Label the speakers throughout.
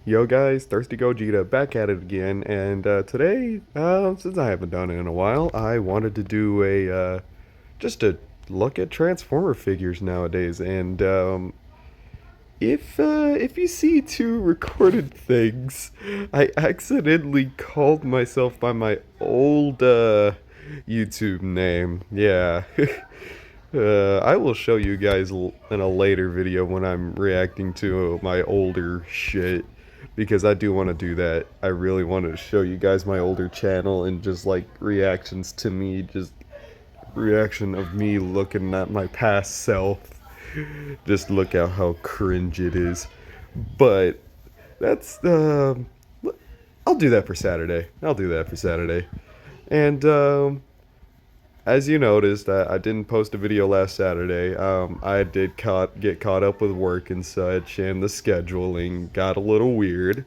Speaker 1: Yo guys, Thirsty Gogeta back at it again, and today, since I haven't done it in a while, I wanted to do just a look at Transformer figures nowadays, and if you see two recorded things, I accidentally called myself by my old YouTube name. Yeah. I will show you guys in a later video when I'm reacting to my older shit because I do want to do that. I really wanted to show you guys my older channel and just like reactions to me, just reaction of me looking at my past self. Just look at how cringe it is. But that's I'll do that for Saturday. I'll do that for Saturday. And as you noticed, I didn't post a video last Saturday. I did get caught up with work and such, and the scheduling got a little weird.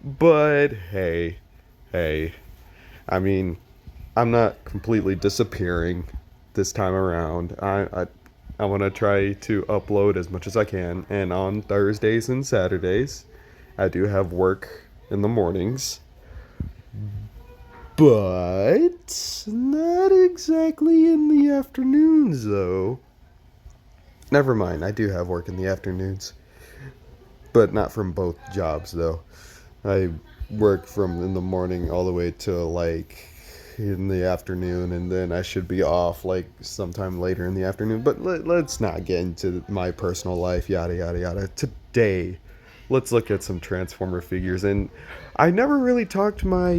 Speaker 1: But hey, I mean, I'm not completely disappearing this time around. I want to try to upload as much as I can, and on Thursdays and Saturdays, I do have work in the mornings. But not exactly in the afternoons, though. Never mind, I do have work in the afternoons. But not from both jobs, though. I work from in the morning all the way till like in the afternoon, and then I should be off like sometime later in the afternoon. But let's not get into my personal life, yada yada yada. Today, let's look at some Transformer figures. And I never really talked my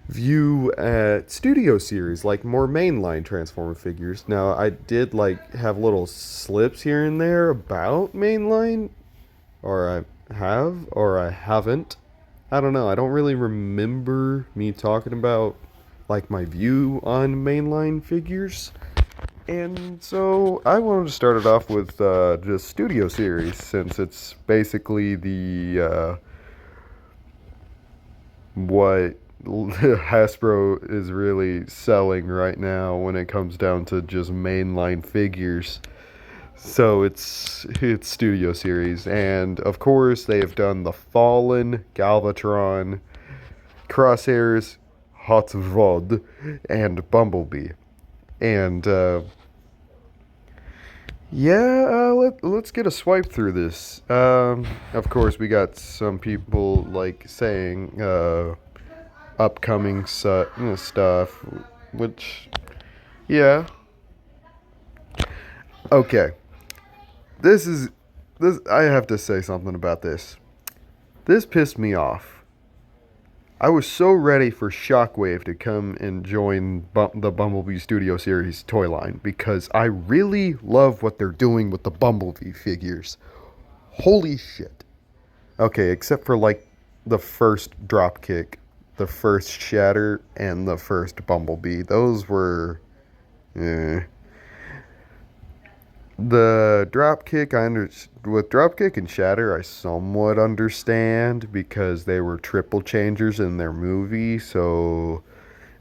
Speaker 1: view at studio series, like more mainline Transformer figures. Now, I did like have little slips here and there about mainline, or I haven't. I don't know. I don't really remember me talking about like my view on mainline figures. And so I wanted to start it off with just studio series, since it's basically the what Hasbro is really selling right now when it comes down to just mainline figures. So it's Studio Series, and of course they have done the Fallen, Galvatron, Crosshairs, Hot Rod, and Bumblebee. And let's get a swipe through this. Of course, we got some people like saying upcoming stuff, which, yeah. Okay, this. I have to say something about this. This pissed me off. I was so ready for Shockwave to come and join the Bumblebee Studio Series toy line because I really love what they're doing with the Bumblebee figures. Holy shit. Okay, except for like the first Dropkick, the first Shatter, and the first Bumblebee. Those were. Eh. The Dropkick, with Dropkick and Shatter, I somewhat understand because they were triple changers in their movie. So,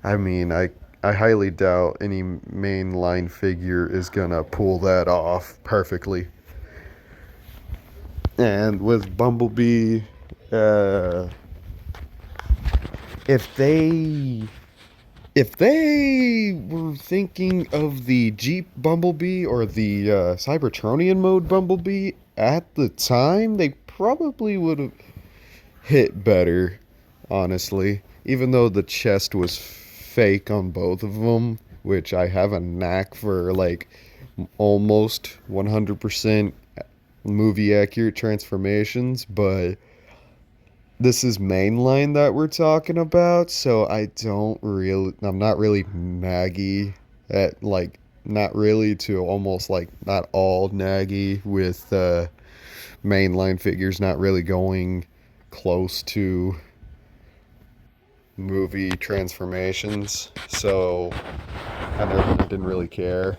Speaker 1: I mean, I highly doubt any mainline figure is gonna pull that off perfectly. And with Bumblebee, uh, if they if they were thinking of the Jeep Bumblebee or the Cybertronian mode Bumblebee at the time, they probably would have hit better, honestly. Even though the chest was fake on both of them, which I have a knack for, like, almost 100% movie accurate transformations, but this is mainline that we're talking about, so I'm not really naggy at, like, not really to almost, like, not all naggy with mainline figures not really going close to movie transformations, so I didn't really care.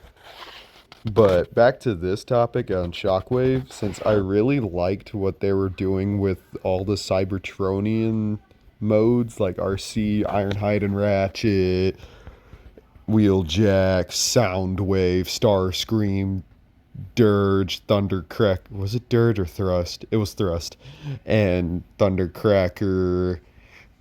Speaker 1: But back to this topic on Shockwave, since I really liked what they were doing with all the Cybertronian modes like RC, Ironhide and Ratchet, Wheeljack, Soundwave, Starscream, Dirge, Thundercrack. Was it Dirge or Thrust? It was Thrust. And Thundercracker,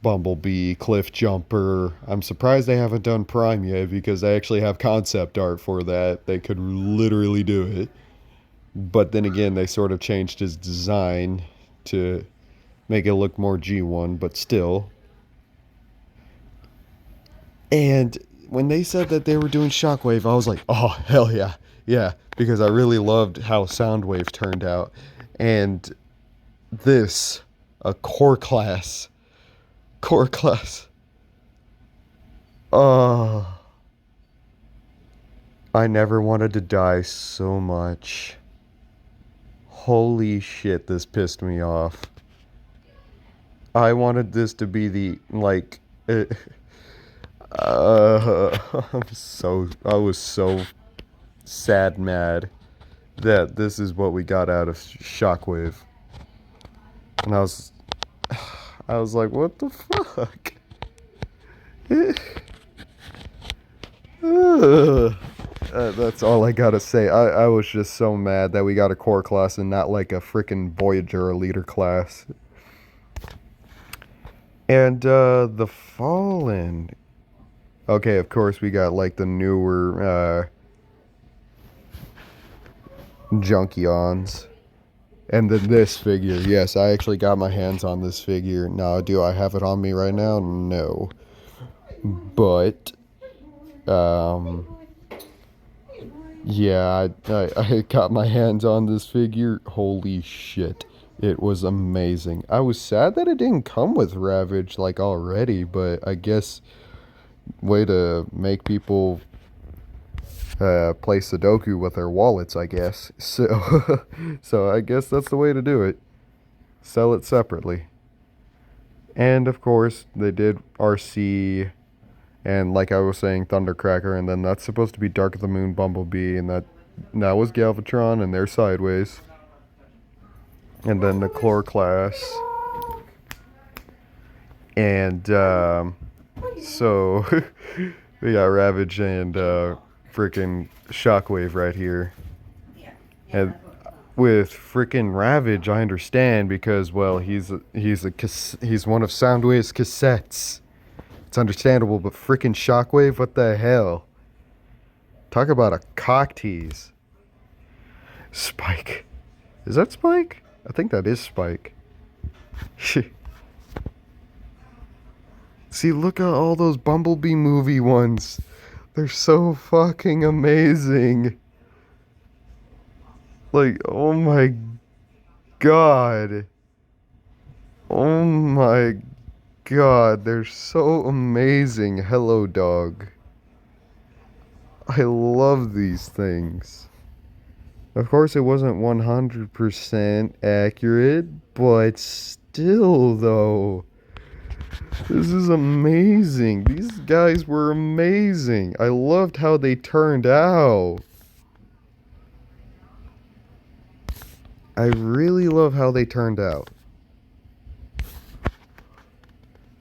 Speaker 1: Bumblebee, Cliff Jumper. I'm surprised they haven't done Prime yet because they actually have concept art for that. They could literally do it. But then again, they sort of changed his design to make it look more G1, but still. And when they said that they were doing Shockwave, I was like, oh, hell yeah. Yeah, because I really loved how Soundwave turned out. And this, a core class. Core class. Oh, I never wanted to die so much. Holy shit, this pissed me off. I wanted this to be the, like, I was so sad mad that this is what we got out of Shockwave. And I was like, what the fuck? That's all I gotta say. I was just so mad that we got a core class and not like a freaking Voyager or leader class. And the Fallen. Okay, of course we got like the newer Junkions. And then this figure. Yes, I actually got my hands on this figure. Now, do I have it on me right now? No. But yeah, I got my hands on this figure. Holy shit. It was amazing. I was sad that it didn't come with Ravage like already, but I guess way to make people play Sudoku with their wallets, I guess. So, so I guess that's the way to do it. Sell it separately. And of course, they did RC, and like I was saying, Thundercracker, and then that's supposed to be Dark of the Moon Bumblebee, and that was Galvatron, and they're sideways. And then the Chlor class. And so we got Ravage and freaking Shockwave right here. And with freaking Ravage, I understand because, well, he's one of Soundwave's cassettes. It's understandable, but freaking Shockwave, what the hell? Talk about a cock tease. Spike. Is that Spike? I think that is Spike. See, look at all those Bumblebee movie ones. They're so fucking amazing. Like, oh my god. Oh my god, they're so amazing. Hello, dog. I love these things. Of course, it wasn't 100% accurate, but still, though. This is amazing. These guys were amazing. I loved how they turned out. I really love how they turned out.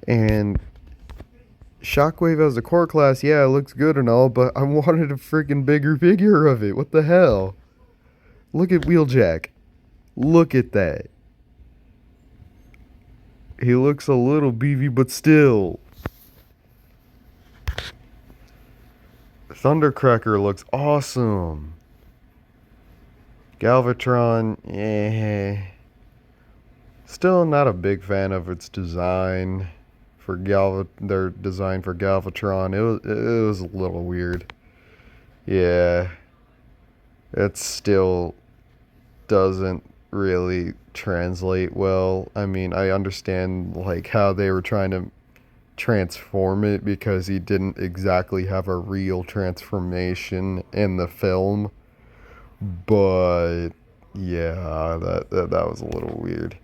Speaker 1: And Shockwave as a core class, yeah, it looks good and all, but I wanted a freaking bigger figure of it. What the hell? Look at Wheeljack. Look at that. He looks a little beefy, but still. Thundercracker looks awesome. Galvatron, eh. Still not a big fan of its design for their design for Galvatron. It was a little weird. Yeah. It still doesn't really translate well. I mean, I understand like how they were trying to transform it because he didn't exactly have a real transformation in the film. But yeah, that was a little weird.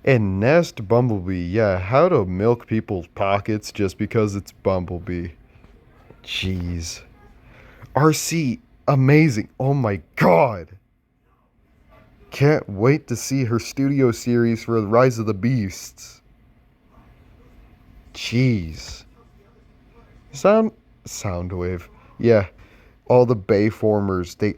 Speaker 1: And Nest Bumblebee, yeah, how to milk people's pockets just because it's Bumblebee. Jeez. RC, amazing. Oh my god. Can't wait to see her studio series for the Rise of the Beasts. Jeez. Soundwave. Yeah. All the Bayformers,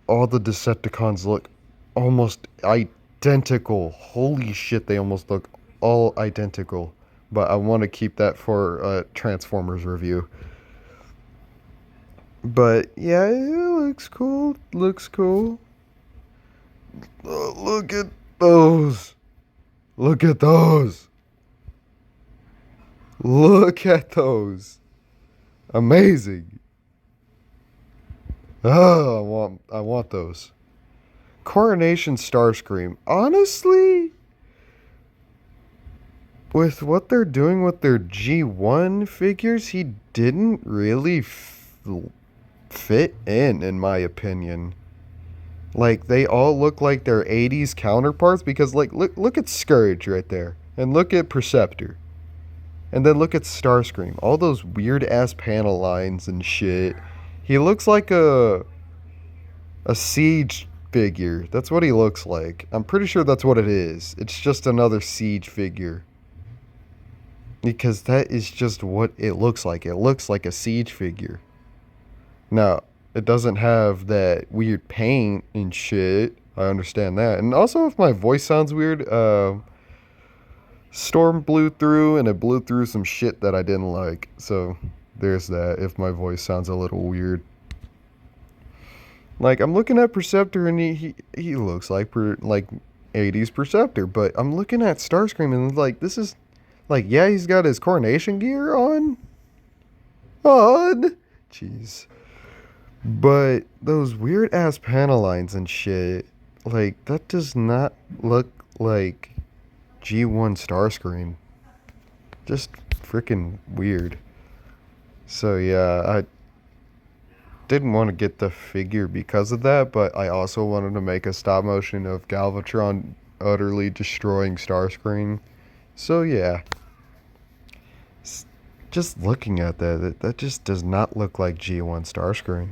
Speaker 1: all the Decepticons look almost identical. Holy shit, they almost look all identical. But I want to keep that for a Transformers review. But yeah, it looks cool. Looks cool. Look at those. Look at those. Look at those. Amazing. Oh, I want those. Coronation Starscream. Honestly, with what they're doing with their G1 figures, he didn't really fit in my opinion. Like, they all look like their 80s counterparts because, like, look at Scourge right there. And look at Perceptor. And then look at Starscream. All those weird-ass panel lines and shit. He looks like a Siege figure. That's what he looks like. I'm pretty sure that's what it is. It's just another Siege figure. Because that is just what it looks like. It looks like a Siege figure. Now, it doesn't have that weird paint and shit. I understand that. And also, if my voice sounds weird, storm blew through and it blew through some shit that I didn't like. So, there's that, if my voice sounds a little weird. Like, I'm looking at Perceptor and he looks like 80s Perceptor. But I'm looking at Starscream and like, this is, like, yeah, he's got his coronation gear on. Jeez. But those weird ass panel lines and shit, like, that does not look like G1 Starscream. Just freaking weird. So yeah, I didn't want to get the figure because of that, but I also wanted to make a stop motion of Galvatron utterly destroying Starscream. So yeah. Just looking at that just does not look like G1 Starscream.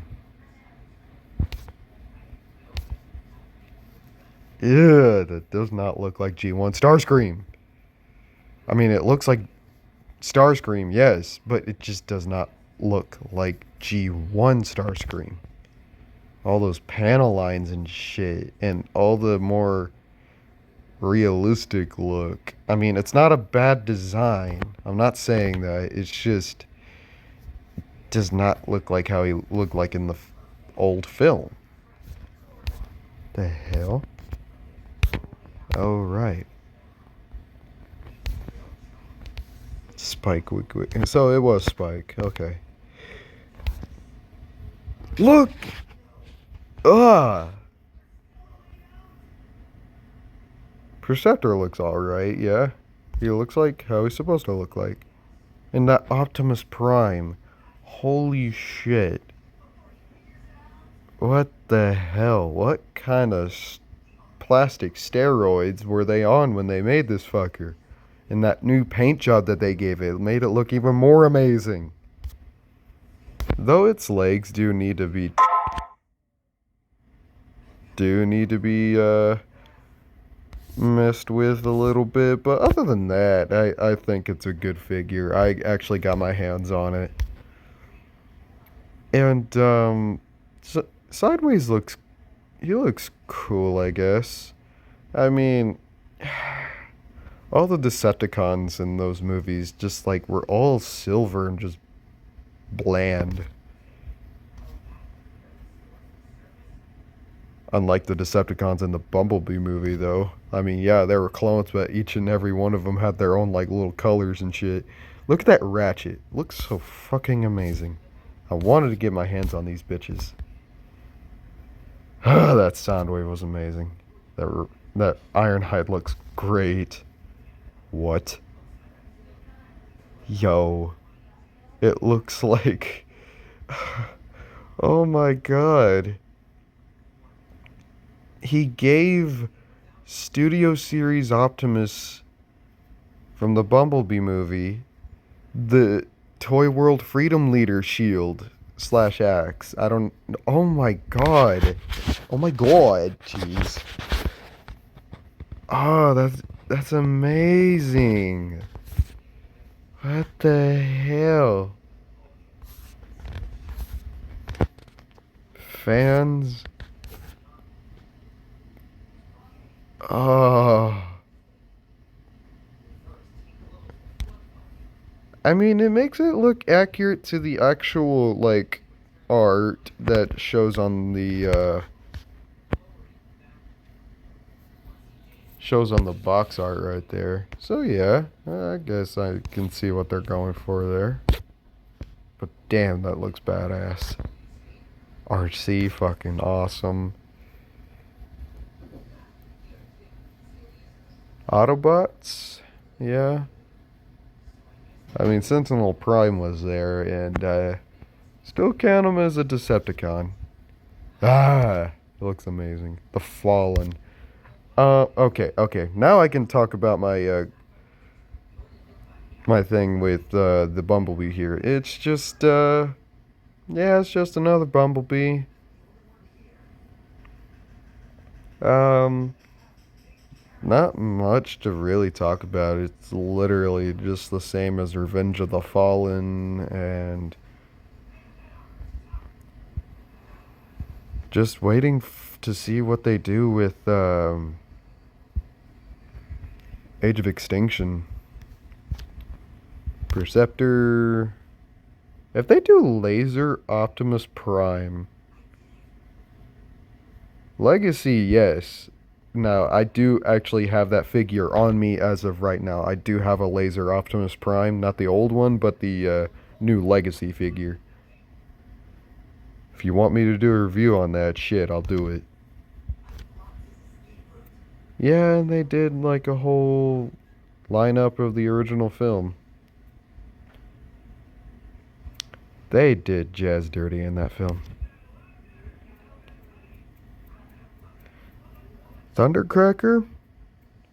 Speaker 1: Yeah, that does not look like G1 Starscream. I mean, it looks like Starscream, yes, but it just does not look like G1 Starscream. All those panel lines and shit, and all the more realistic look. I mean, it's not a bad design. I'm not saying that. It's just does not look like how he looked like in the old film. The hell? Oh, right. Spike. So it was Spike. Okay. Look! Perceptor looks alright, yeah. He looks like how he's supposed to look like. And that Optimus Prime. Holy shit. What the hell? What kind of plastic steroids were they on when they made this fucker? And that new paint job that they gave it made it look even more amazing. Though its legs do need to be messed with a little bit, but other than that, I think it's a good figure. I actually got my hands on it. And Sideways looks cool, I guess. I mean, all the Decepticons in those movies just like were all silver and just bland. Unlike the Decepticons in the Bumblebee movie, though. I mean, yeah, they were clones, but each and every one of them had their own, like, little colors and shit. Look at that Ratchet. Looks so fucking amazing. I wanted to get my hands on these bitches. That Soundwave was amazing. That Ironhide looks great. What? Yo. It looks like... Oh my god. He gave Studio Series Optimus from the Bumblebee movie the Toy World Freedom Leader shield / axe. I don't... Oh my god. Oh my god. Jeez. Oh, that's amazing. What the hell? Fans... Oh. I mean, it makes it look accurate to the actual, like, art that shows on the box art right there. So yeah, I guess I can see what they're going for there. But damn, that looks badass. RC fucking awesome. Autobots? Yeah. I mean, Sentinel Prime was there, and still count him as a Decepticon. Ah, it looks amazing. The Fallen. Okay. Now I can talk about my thing with the Bumblebee here. It's just yeah, it's just another Bumblebee. Um, Not much to really talk about. It's literally just the same as Revenge of the Fallen, and just waiting to see what they do with Age of Extinction. Perceptor. If they do Laser Optimus Prime, Legacy, yes. Now, I do actually have that figure on me as of right now. I do have a Laser Optimus Prime, not the old one, but the new Legacy figure. If you want me to do a review on that shit, I'll do it. Yeah, and they did like a whole lineup of the original film. They did jazz dirty in that film. Thundercracker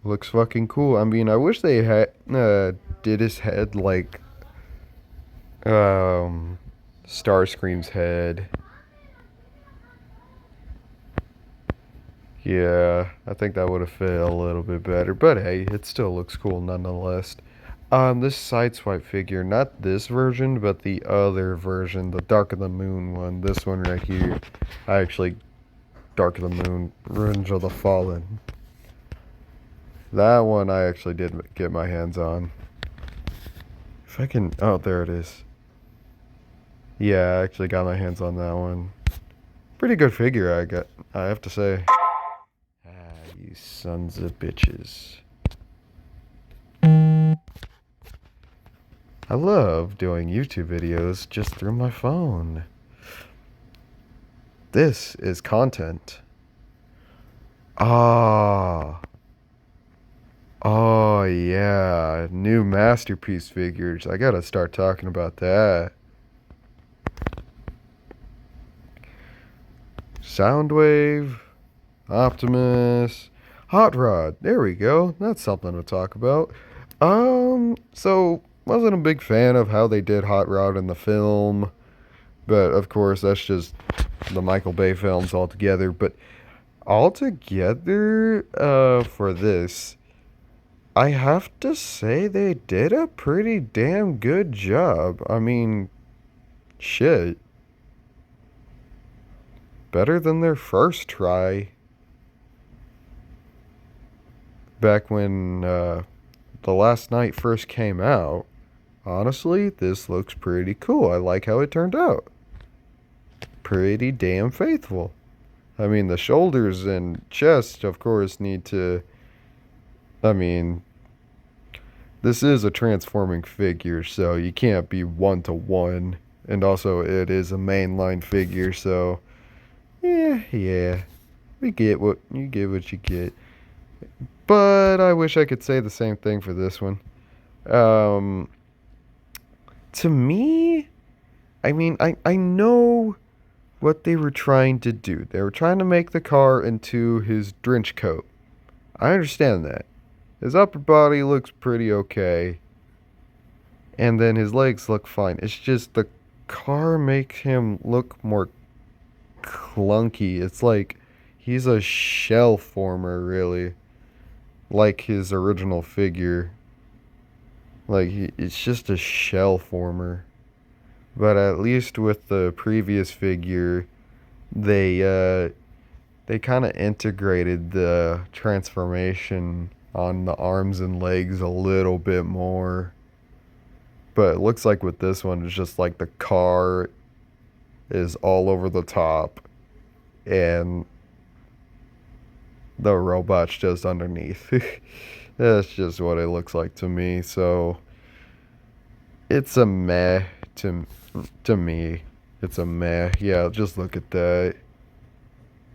Speaker 1: looks fucking cool. I mean, I wish they had did his head like Starscream's head. Yeah, I think that would have fit a little bit better. But hey, it still looks cool nonetheless. This Sideswipe figure, not this version, but the other version, the Dark of the Moon one. This one right here. I actually Dark of the Moon, Revenge of the Fallen. That one I actually did get my hands on. If I can, oh, there it is. Yeah, I actually got my hands on that one. Pretty good figure, I have to say. Ah, you sons of bitches. I love doing YouTube videos just through my phone. This is content. Ah. Oh, yeah. New Masterpiece figures. I gotta start talking about that. Soundwave. Optimus. Hot Rod. There we go. That's something to talk about. So wasn't a big fan of how they did Hot Rod in the film. But of course, that's just the Michael Bay films altogether. But altogether, for this, I have to say they did a pretty damn good job. I mean, shit. Better than their first try. Back when The Last Night first came out. Honestly, this looks pretty cool. I like how it turned out. Pretty damn faithful. I mean, the shoulders and chest, of course, need to... I mean, this is a transforming figure, so you can't be one-to-one. And also, it is a mainline figure, so... Yeah. You get what you get. But I wish I could say the same thing for this one. To me, I mean, I know what they were trying to do. They were trying to make the car into his trench coat. I understand that. His upper body looks pretty okay. And then his legs look fine. It's just the car makes him look more clunky. It's like he's a shell former, really. Like his original figure. Like, it's just a shell former. But at least with the previous figure, they they kind of integrated the transformation on the arms and legs a little bit more. But it looks like with this one, it's just like the car is all over the top and the robot's just underneath. That's just what it looks like to me. So it's a meh to me. It's a meh. Yeah, just look at that.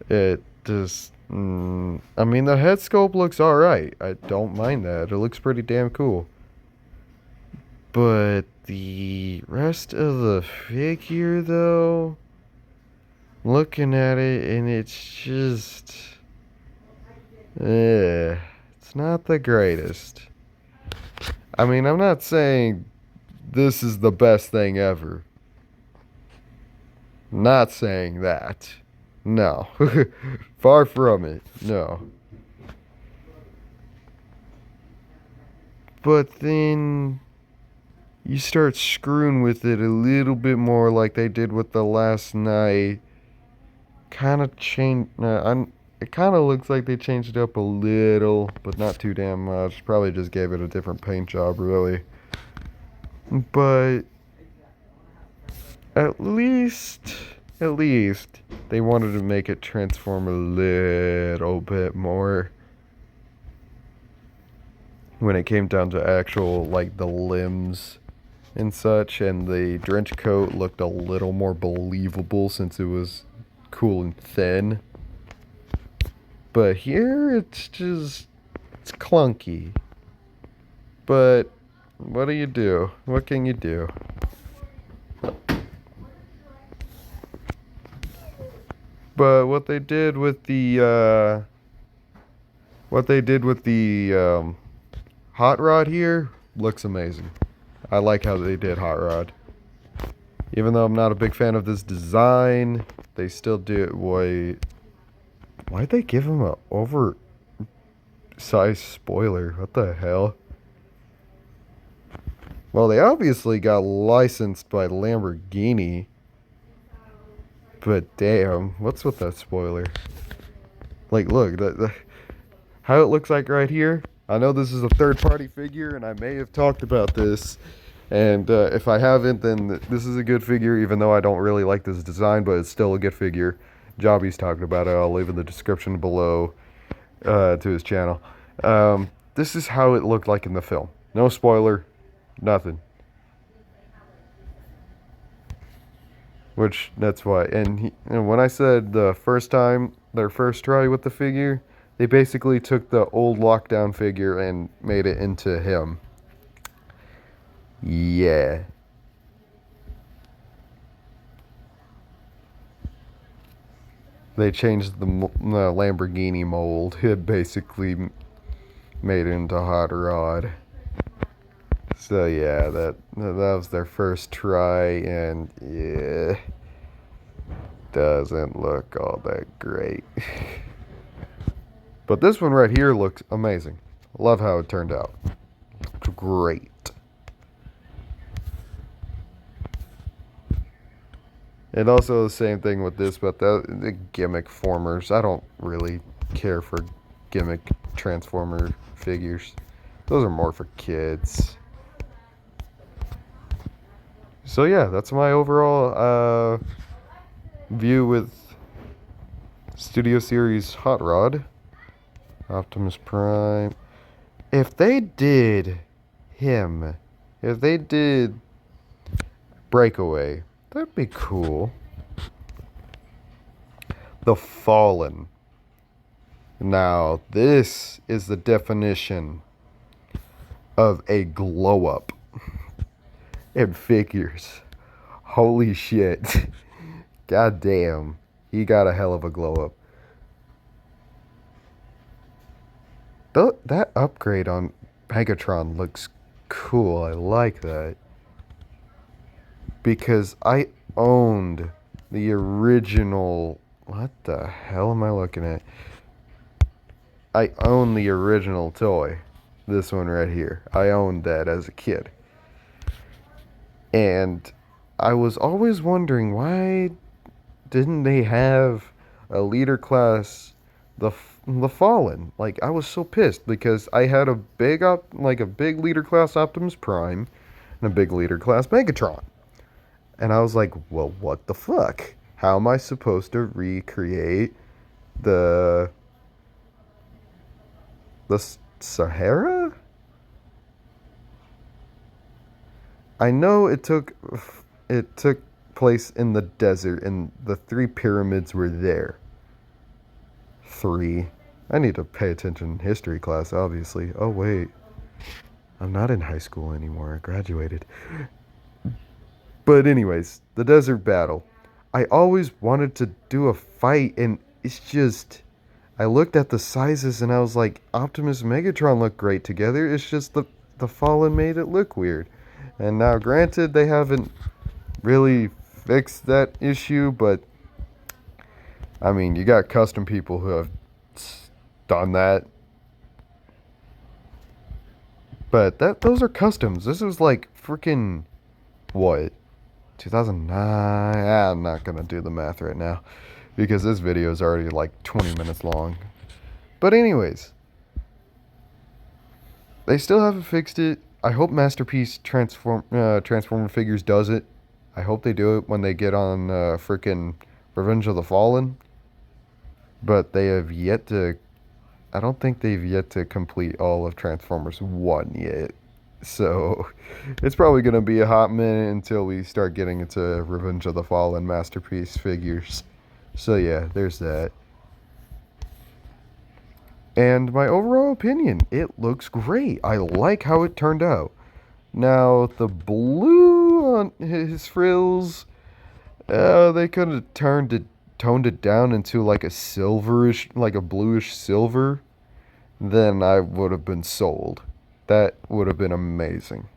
Speaker 1: It just. I mean, the head sculpt looks alright. I don't mind that. It looks pretty damn cool. But the rest of the figure, though, looking at it, and it's just. It's not the greatest. I mean, I'm not saying this is the best thing ever. Not saying that. No. Far from it. No. But then you start screwing with it a little bit more like they did with the last night. Kind of changed. It kind of looks like they changed it up a little, but not too damn much. Probably just gave it a different paint job, really. But at least they wanted to make it transform a little bit more when it came down to actual, like, the limbs and such, and the trench coat looked a little more believable since it was cool and thin. But here it's clunky. But what do you do? What can you do? But what they did with the hot rod here looks amazing. I like how they did hot rod. Even though I'm not a big fan of this design, they still do it. Why'd they give him a oversized spoiler? What the hell? Well, they obviously got licensed by Lamborghini. But damn, what's with that spoiler? Like, look, how it looks like right here. I know this is a third-party figure, and I may have talked about this. And if I haven't, then this is a good figure, even though I don't really like this design, but it's still a good figure. Jobby's talking about it. I'll leave in the description below to his channel. This is how it looked like in the film. No spoiler, nothing. Which, that's why. And when I said the first time, their first try with the figure, they basically took the old lockdown figure and made it into him. Yeah. They changed the Lamborghini mold. It basically made it into hot rod. So yeah, that was their first try, and yeah, doesn't look all that great. But this one right here looks amazing. Love how it turned out. Looked great. And also the same thing with this, but the gimmick formers. I don't really care for gimmick transformer figures. Those are more for kids. So yeah, that's my overall view with Studio Series Hot Rod. Optimus Prime. If they did Breakaway, that'd be cool. The Fallen. Now, this is the definition of a glow up in figures. Holy shit. God damn. He got a hell of a glow up. That upgrade on Megatron looks cool. I like that. Because I owned the original... What the hell am I looking at? I own the original toy. This one right here. I owned that as a kid. And I was always wondering, why didn't they have a leader class, the Fallen. Like, I was so pissed because I had a big leader class Optimus Prime and a big leader class Megatron. And I was like, well, what the fuck? How am I supposed to recreate the the Sahara? I know it took place in the desert and the three pyramids were there. Three. I need to pay attention in history class, obviously. Oh wait. I'm not in high school anymore. I graduated. But anyways, the desert battle. I always wanted to do a fight and it's just I looked at the sizes and I was like, Optimus and Megatron look great together. It's just the Fallen made it look weird. And now granted they haven't really fixed that issue, but I mean, you got custom people who have done that. But those are customs. This was like freaking what? 2009. I'm not going to do the math right now because this video is already like 20 minutes long. But anyways, they still haven't fixed it. I hope Masterpiece Transformer Figures does it. I hope they do it when they get on freaking Revenge of the Fallen. But they have yet to. I don't think they've yet to complete all of Transformers 1 yet. So it's probably going to be a hot minute until we start getting into Revenge of the Fallen Masterpiece figures. So yeah, there's that. And my overall opinion, it looks great. I like how it turned out. Now, the blue on his frills, they could have toned it down into like a silverish, like a bluish silver. Then I would have been sold. That would have been amazing.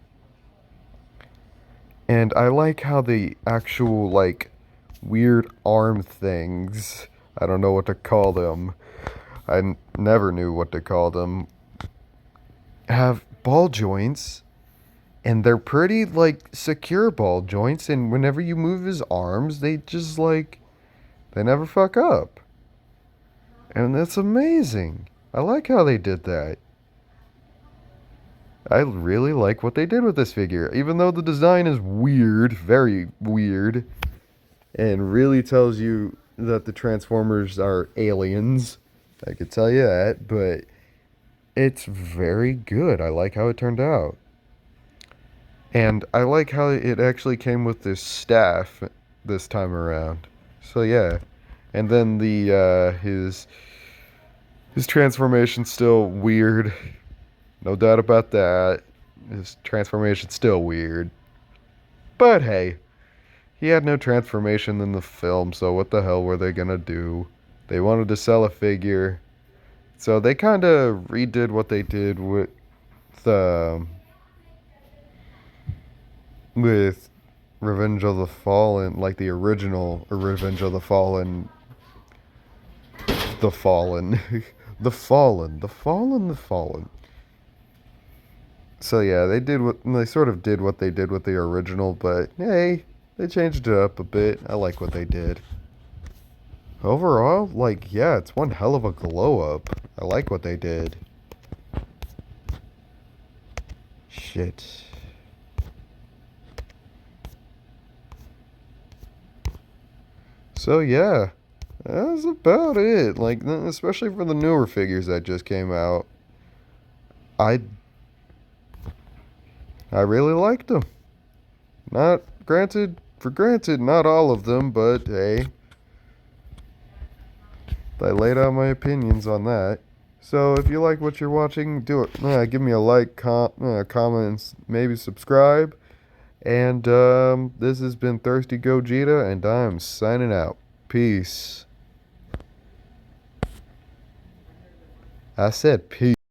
Speaker 1: And I like how the actual, like, weird arm things, I don't know what to call them, never knew what to call them, have ball joints, and they're pretty, like, secure ball joints, and whenever you move his arms, they just, like, they never fuck up. And that's amazing. I like how they did that. I really like what they did with this figure, even though the design is weird, very weird, and really tells you that the Transformers are aliens. I could tell you that, but it's very good. I like how it turned out. And I like how it actually came with this staff this time around. So yeah. And then his transformation's still weird. No doubt about that. His transformation's still weird. But hey, he had no transformation in the film, so what the hell were they gonna do? They wanted to sell a figure. So they kind of redid what they did the with Revenge of the Fallen, like the original Revenge of the Fallen. The Fallen. The Fallen. The Fallen. The Fallen. So yeah, they sort of did what they did with the original, but hey, they changed it up a bit. I like what they did. Overall, like, yeah, it's one hell of a glow up. I like what they did. Shit. So yeah, that's about it. Like, especially for the newer figures that just came out. I really liked them. Not granted, not all of them, but hey, I laid out my opinions on that. So if you like what you're watching, do it. Give me a like, comments, maybe subscribe. And this has been Thirsty Gogeta, and I'm signing out. Peace. I said peace.